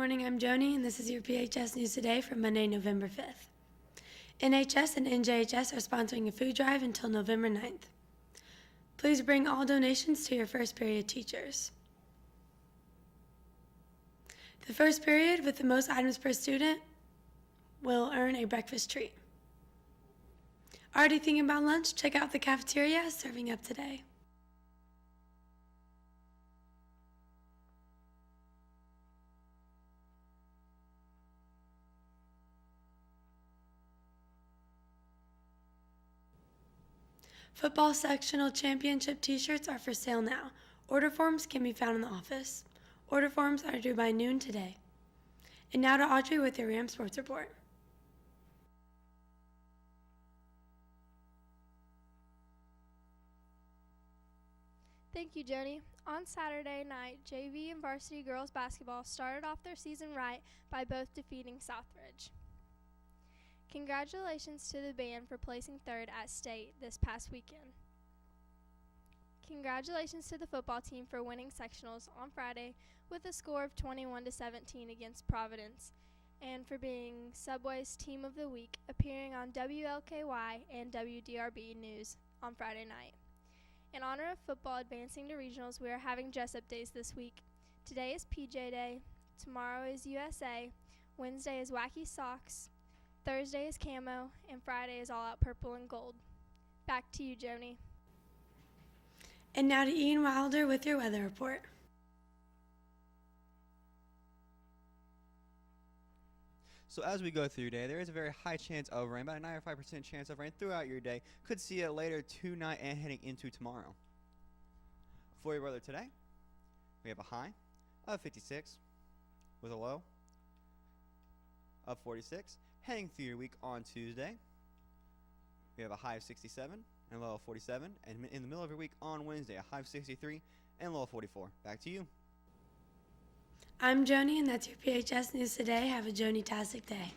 morning, I'm Joni, and this is your PHS News Today for Monday, November 5th. NHS and NJHS are sponsoring a food drive until November 9th. Please bring all donations to your first period teachers. The first period with the most items per student will earn a breakfast treat. Already thinking about lunch? Check out the cafeteria serving up today. Football sectional championship t-shirts are for sale now. Order forms can be found in the office. Order forms are due by noon today. And now to Audrey with your Ram Sports Report. Thank you, Joni. On Saturday night, JV and varsity girls basketball started off their season right by both defeating Southridge. Congratulations to the band for placing third at state this past weekend. Congratulations to the football team for winning sectionals on Friday with a score of 21-17 against Providence, and for being Subway's Team of the Week, appearing on WLKY and WDRB News on Friday night. In honor of football advancing to regionals, we are having dress-up days this week. Today is PJ Day, tomorrow is USA, Wednesday is Wacky Socks, Thursday is Camo, and Friday is All Out Purple and Gold. Back to you, Joni. And now to Ian Wilder with your weather report. So as we go through your day, there is a very high chance of rain, about a 95% chance of rain throughout your day. Could see it later tonight and heading into tomorrow. For your weather today, we have a high of 56 with a low of 46. Heading through your week on Tuesday, we have a high of 67 and a low of 47. And in the middle of your week on Wednesday, a high of 63 and a low of 44. Back to you. I'm Joni, and that's your PHS News Today. Have a Joni-tastic day.